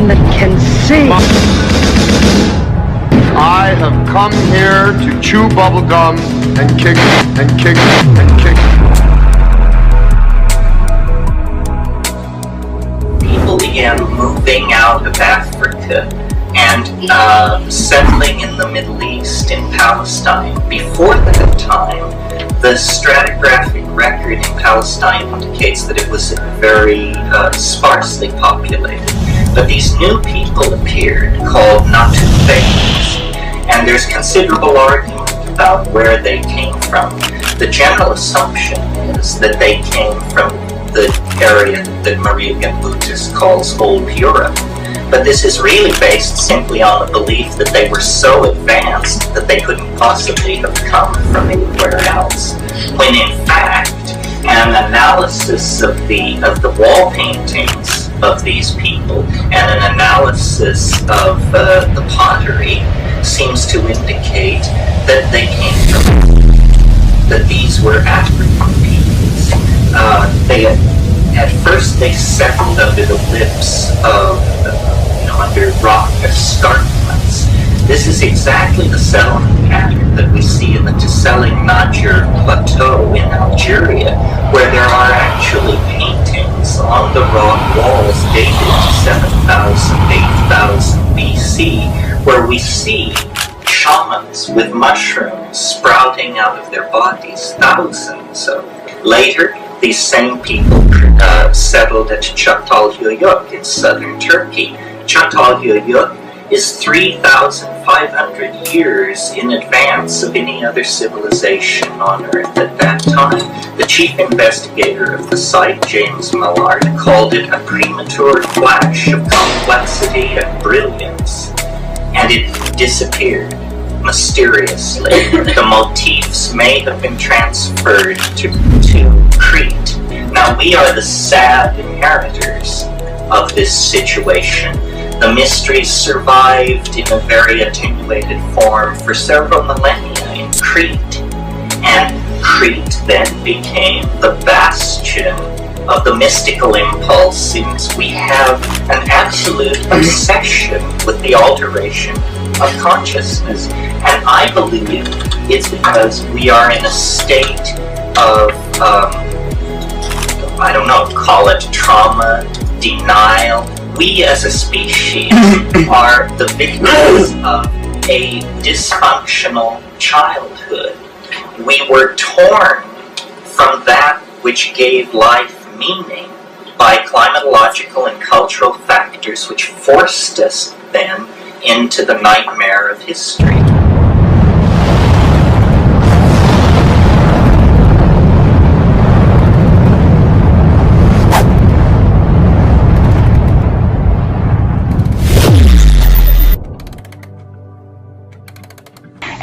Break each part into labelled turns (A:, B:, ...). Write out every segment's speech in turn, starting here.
A: one that can see.
B: I have come here to chew bubblegum and kick and kick and kick.
C: People began moving out of Africa and settling in the Middle East, in Palestine. Before that time, the stratigraphic record in Palestine indicates that it was very sparsely populated. But these new people appeared, called Natufians, and there's considerable argument about where they came from. The general assumption is that they came from the area that Maria Gambutis calls Old Europe. But this is really based simply on the belief that they were so advanced that they couldn't possibly have come from anywhere else. When in fact, an analysis of the wall paintings of these people and an analysis of the pottery seems to indicate that they came from, that these were African peoples. At first they settled under the lips of under rock escarpments. This is exactly the settlement pattern that we see in the Tseling Nadjer Plateau in Algeria, where there are actually paintings on the rock walls dated to 7,000, 8,000 BC, where we see shamans with mushrooms sprouting out of their bodies, thousands of them. Later, these same people settled at Çatalhöyük in southern Turkey. Çatalhöyük is 3,500 years in advance of any other civilization on Earth at that time. The chief investigator of the site, James Millard, called it a premature flash of complexity and brilliance, and it disappeared mysteriously. The motifs may have been transferred to Crete. Now we are the sad inheritors of this situation. The mysteries survived in a very attenuated form for several millennia in Crete, and Crete then became the bastion of the mystical impulse, since we have an absolute obsession with the alteration of consciousness. And I believe it's because we are in a state of, I don't know, call it trauma, denial. We as a species are the victims of a dysfunctional childhood. We were torn from that which gave life meaning by climatological and cultural factors which forced us then into the nightmare of history.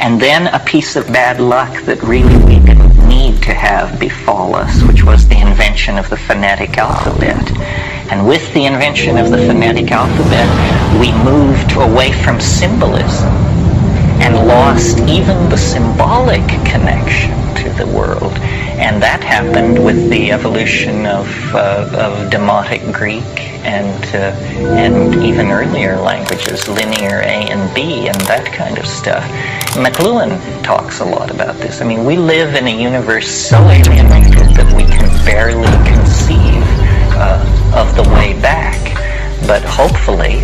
C: And then a piece of bad luck that really we didn't need to have befall us, which was the invention of the phonetic alphabet. And with the invention of the phonetic alphabet, we moved away from symbolism and lost even the symbolic connection to the world. And that happened with the evolution of Demotic Greek and even earlier languages, linear A and B and that kind of stuff. McLuhan talks a lot about this. I mean, we live in a universe so alienated that we can barely conceive of the way back. But hopefully,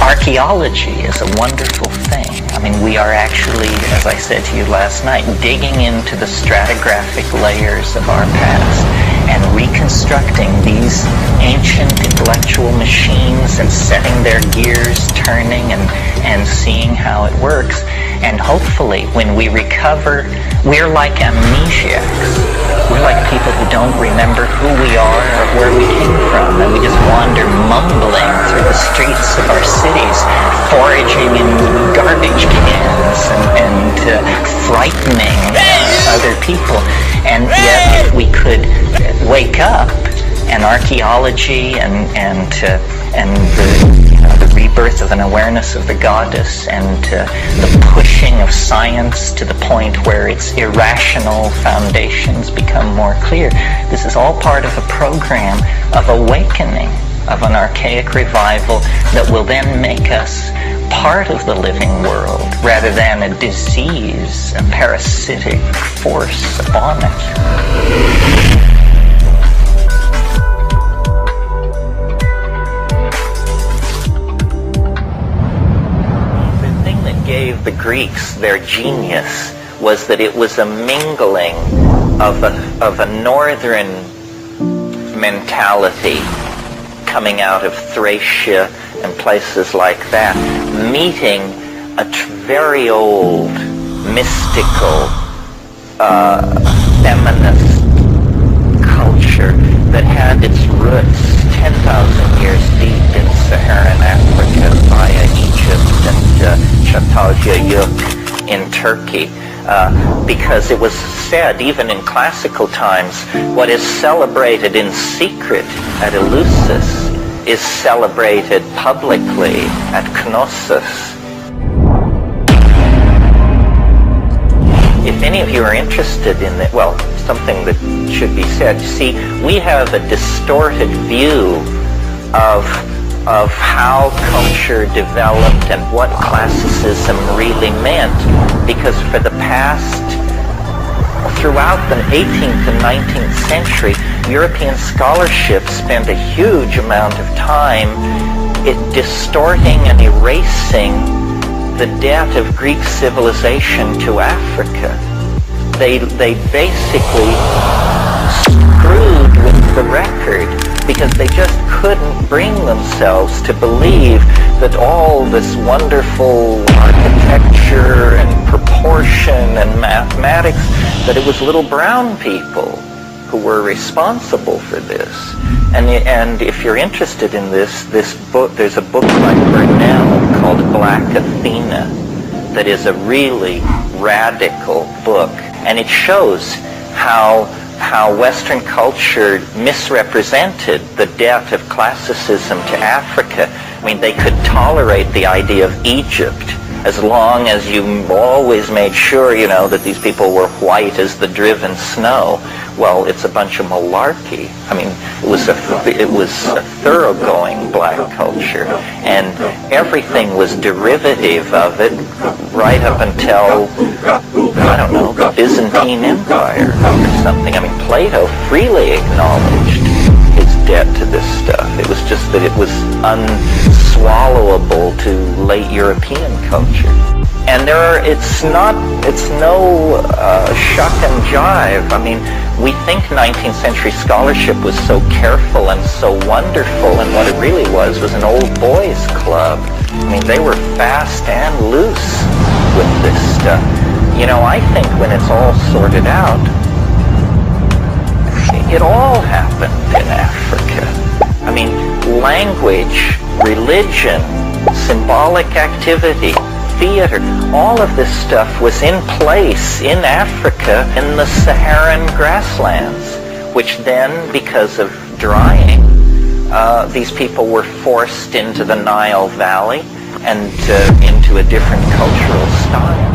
C: archaeology is a wonderful thing. I mean, we are actually, as I said to you last night, digging into the stratigraphic layers of our past and reconstructing these ancient intellectual machines and setting their gears turning and seeing how it works. And hopefully, when we recover, we're like amnesiacs. We're like people who don't remember who we are or where we came from, and we just wander mumbling through the streets of our cities, foraging in garbage cans and frightening other people. And yet, if we could wake up, and archaeology and the rebirth of an awareness of the goddess and the pushing of science to the point where its irrational foundations become more clear. This is all part of a program of awakening
A: of an archaic revival that will then make us part of the living world rather than a disease, a parasitic force upon it. The thing that gave the Greeks their genius was that it was a mingling of a northern mentality coming out of Thracia and places like that, meeting a very old, mystical, feminist culture that had its roots 10,000 years deep in Saharan Africa via Egypt and Çatalhöyük in Turkey. Because it was said, even in classical times, what is celebrated in secret at Eleusis is celebrated publicly at Knossos. If any of you are interested in it, well, something that should be said, see, we have a distorted view of how culture developed and what classicism really meant, because for the past, throughout the 18th and 19th century, European scholarship spent a huge amount of time distorting and erasing the debt of Greek civilization to Africa. They basically screwed with the record because they just couldn't bring themselves to believe that all this wonderful architecture and proportion and mathematics, that it was little brown people who were responsible for this. And if you're interested in this book, there's a book by Burnell called Black Athena that is a really radical book, and it shows how Western culture misrepresented the debt of classicism to Africa. I mean, they could tolerate the idea of Egypt as long as you always made sure, you know, that these people were white as the driven snow. Well, it's a bunch of malarkey. I mean, it was a thoroughgoing black culture, and everything was derivative of it right up until, I don't know, the Byzantine Empire or something. I mean, Plato freely acknowledged his debt to this stuff. It was just that it was unswallowable to late European culture. And it's no shuck and jive. I mean, we think 19th century scholarship was so careful and so wonderful, and what it really was an old boys club. I mean, they were fast and loose with this stuff. You know, I think when it's all sorted out, it all happened in Africa. I mean, language, religion, symbolic activity, theater, all of this stuff was in place in Africa in the Saharan grasslands, which then, because of drying, these people were forced into the Nile Valley and into a different cultural style.